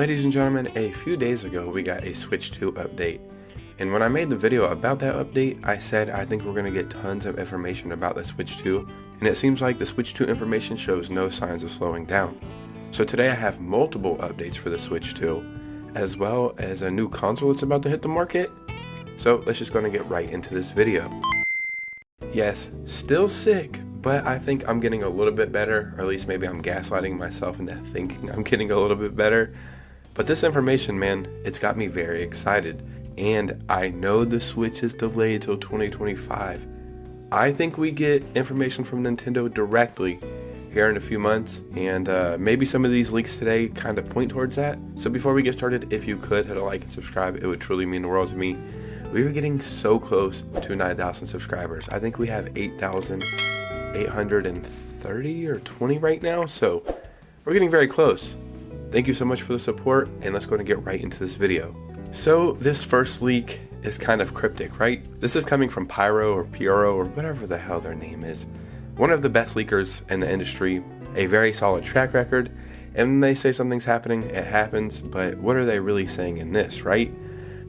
Ladies and gentlemen, a few days ago we got a Switch 2 update, and when I made the video about that update, I said I think we're going to get tons of information about the Switch 2, and it seems like the Switch 2 information shows no signs of slowing down. So today I have multiple updates for the Switch 2, as well as a new console that's about to hit the market. So let's just go and get right into this video. Yes, still sick, but I think I'm getting a little bit better, or at least maybe I'm gaslighting myself into thinking I'm getting a little bit better. But this information, man, it's got me very excited. And I know the Switch is delayed till 2025. I think we get information from Nintendo directly here in a few months, and maybe some of these leaks today kind of point towards that. So before we get started, if you could hit a like and subscribe, it would truly mean the world to me. We are getting so close to 9,000 subscribers. I think we have 8,830 or 20 right now, so we're getting very close. Thank you so much for the support, and let's go and get right into this video. So this first leak is kind of cryptic, right? This is coming from Pyro or Pyro or whatever the hell their name is. One of the best leakers in the industry, a very solid track record, and when they say something's happening, it happens, but what are they really saying in this, right?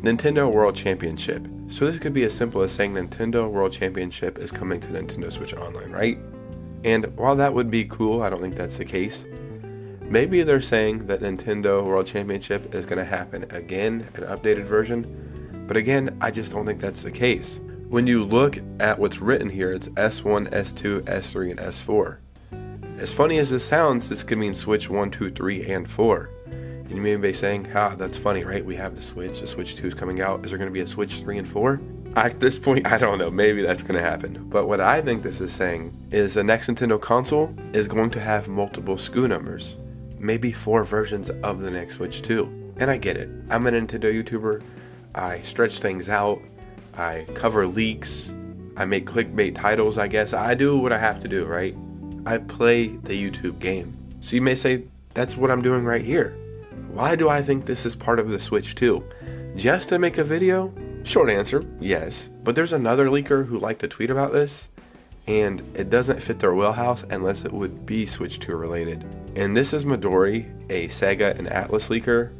Nintendo World Championship. So this could be as simple as saying Nintendo World Championship is coming to Nintendo Switch Online, right? And while that would be cool, I don't think that's the case. Maybe they're saying that Nintendo World Championship is going to happen again, an updated version. But again, I just don't think that's the case. When you look at what's written here, it's S1, S2, S3, and S4. As funny as this sounds, this could mean Switch 1, 2, 3, and 4. And you may be saying, that's funny, right? We have the Switch 2 is coming out. Is there going to be a Switch 3 and 4? At this point, I don't know. Maybe that's going to happen. But what I think this is saying is the next Nintendo console is going to have multiple SKU numbers. Maybe 4 versions of the next Switch 2. And I get it. I'm a Nintendo YouTuber. I stretch things out. I cover leaks. I make clickbait titles, I guess. I do what I have to do, right? I play the YouTube game. So you may say, that's what I'm doing right here. Why do I think this is part of the Switch 2? Just to make a video? Short answer, yes. But there's another leaker who liked to tweet about this, and it doesn't fit their wheelhouse unless it would be Switch 2 related. And this is Midori, a Sega and Atlas leaker,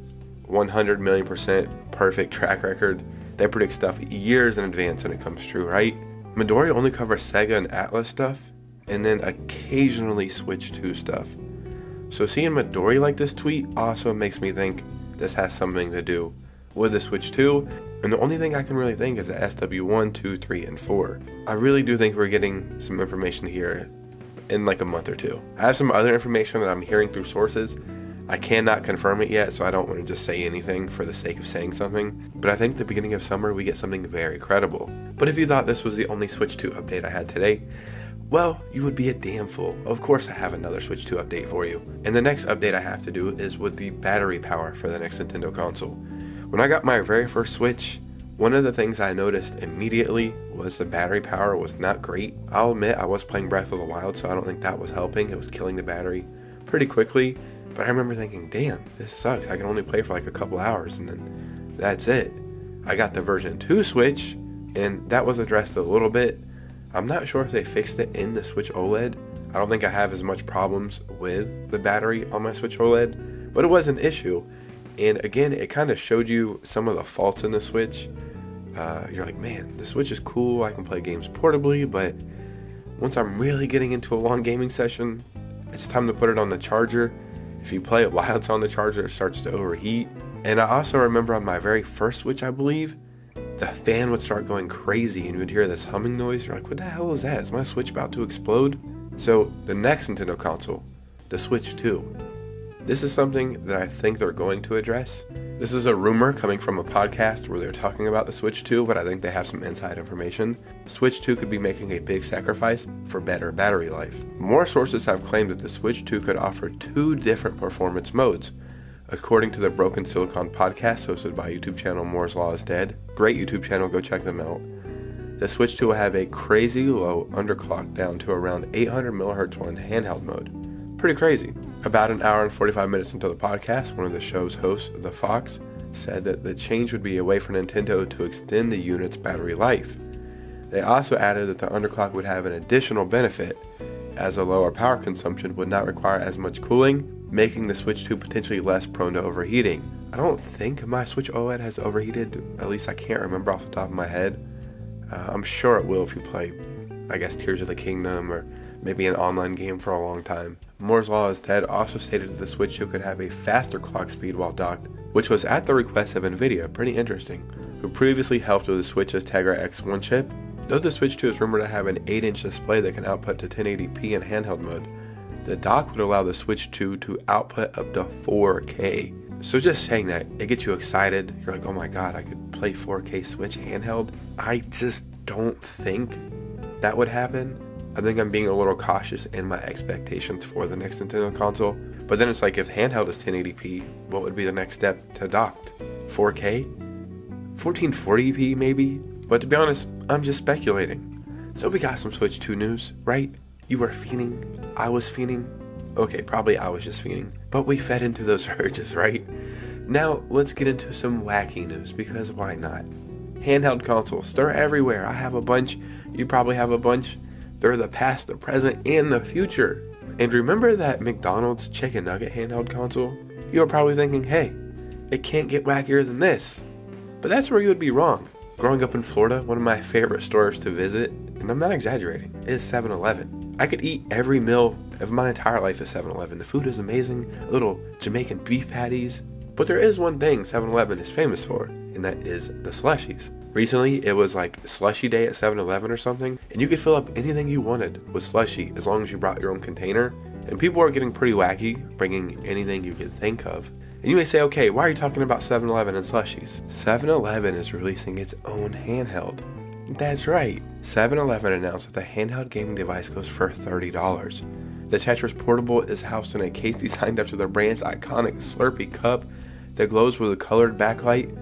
100 million% perfect track record. They predict stuff years in advance and it comes true, right? Midori only covers Sega and Atlas stuff, and then occasionally Switch 2 stuff. So seeing Midori like this tweet also makes me think this has something to do with the Switch 2, and the only thing I can really think is the SW1, 2, 3, and 4. I really do think we're getting some information here in like a month or two. I have some other information that I'm hearing through sources. I cannot confirm it yet, so I don't want to just say anything for the sake of saying something, but I think the beginning of summer we get something very credible. But if you thought this was the only Switch 2 update I had today, well, you would be a damn fool. Of course I have another Switch 2 update for you. And the next update I have to do is with the battery power for the next Nintendo console. When I got my very first Switch, one of the things I noticed immediately was the battery power was not great. I'll admit I was playing Breath of the Wild, so I don't think that was helping. It was killing the battery pretty quickly. But I remember thinking, damn, this sucks. I can only play for like a couple hours and then that's it. I got the version 2 Switch, and that was addressed a little bit. I'm not sure if they fixed it in the Switch OLED. I don't think I have as much problems with the battery on my Switch OLED, but it was an issue. And again, it kind of showed you some of the faults in the Switch. You're like, man, the Switch is cool. I can play games portably, but once I'm really getting into a long gaming session, it's time to put it on the charger. If you play it while it's on the charger, it starts to overheat. And I also remember on my very first Switch, I believe, the fan would start going crazy and you would hear this humming noise. You're like, what the hell is that? Is my Switch about to explode? So the next Nintendo console, the Switch 2, this is something that I think they're going to address. This is a rumor coming from a podcast where they're talking about the Switch 2, but I think they have some inside information. Switch 2 could be making a big sacrifice for better battery life. More sources have claimed that the Switch 2 could offer 2 different performance modes. According to the Broken Silicon podcast hosted by YouTube channel Moore's Law is Dead, great YouTube channel, go check them out. The Switch 2 will have a crazy low underclock down to around 800 MHz while in handheld mode. Pretty crazy. About an hour and 45 minutes into the podcast, one of the show's hosts, The Fox, said that the change would be a way for Nintendo to extend the unit's battery life. They also added that the underclock would have an additional benefit, as a lower power consumption would not require as much cooling making the Switch 2 potentially less prone to overheating. I don't think my Switch OLED has overheated, at least I can't remember off the top of my head. I'm sure it will if you play, I guess, Tears of the Kingdom or maybe an online game for a long time. Moore's Law is Dead also stated that the Switch 2 could have a faster clock speed while docked, which was at the request of Nvidia, pretty interesting, who previously helped with the Switch's Tegra X1 chip. Though the Switch 2 is rumored to have an 8-inch display that can output to 1080p in handheld mode, the dock would allow the Switch 2 to output up to 4K. So just saying that, it gets you excited. You're like, oh my god, I could play 4K Switch handheld? I just don't think that would happen. I think I'm being a little cautious in my expectations for the next Nintendo console. But then it's like, if handheld is 1080p, what would be the next step to docked? 4K? 1440p maybe? But to be honest, I'm just speculating. So we got some Switch 2 news, right? You were fiending, I was fiending. Okay, probably I was just fiending, but we fed into those urges, right? Now, let's get into some wacky news, because why not? Handheld consoles, they're everywhere. I have a bunch, you probably have a bunch. They're the past, the present, and the future. And remember that McDonald's chicken nugget handheld console? You were probably thinking, hey, it can't get wackier than this. But that's where you would be wrong. Growing up in Florida, one of my favorite stores to visit, and I'm not exaggerating, is 7-Eleven. I could eat every meal of my entire life at 7-Eleven. The food is amazing, little Jamaican beef patties. But there is one thing 7-Eleven is famous for, and that is the slushies. Recently, it was like slushy day at 7-Eleven or something, and you could fill up anything you wanted with slushy as long as you brought your own container. And people are getting pretty wacky, bringing anything you could think of. And you may say, okay, why are you talking about 7-Eleven and slushies? 7-Eleven is releasing its own handheld. That's right. 7-Eleven announced that the handheld gaming device goes for $30. The Tetris Portable is housed in a case designed after the brand's iconic Slurpee cup that glows with a colored backlight,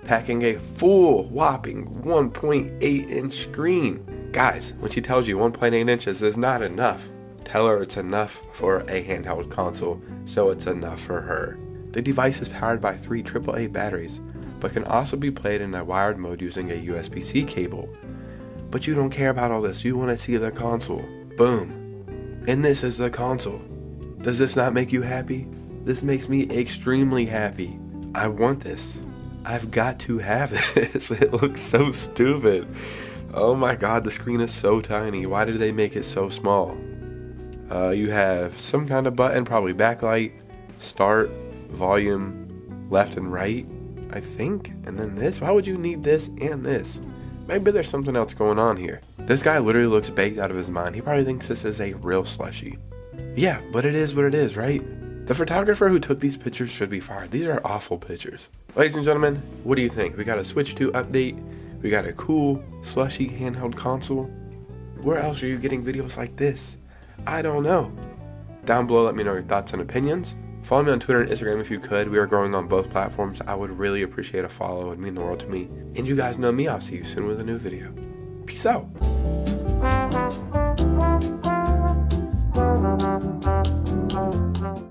packing a full whopping 1.8-inch screen. Guys, when she tells you 1.8 inches is not enough, tell her it's enough for a handheld console, so it's enough for her. The device is powered by 3 AAA batteries, but can also be played in a wired mode using a USB-C cable. But you don't care about all this, you want to see the console. Boom. And this is the console. Does this not make you happy? This makes me extremely happy. I want this. I've got to have this. It looks so stupid. Oh my god, the screen is so tiny. Why did they make it so small? You have some kind of button, probably backlight, start, volume, left and right, I think, and then this. Why would you need this and this? Maybe there's something else going on here. This guy literally looks baked out of his mind. He probably thinks this is a real slushie. Yeah, but it is what it is, right? The photographer who took these pictures should be fired. These are awful pictures. Ladies and gentlemen, what do you think? We got a Switch 2 update. We got a cool slushy handheld console. Where else are you getting videos like this? I don't know. Down below, let me know your thoughts and opinions. Follow me on Twitter and Instagram if you could. We are growing on both platforms. I would really appreciate a follow. It would mean the world to me. And you guys know me. I'll see you soon with a new video. Peace out.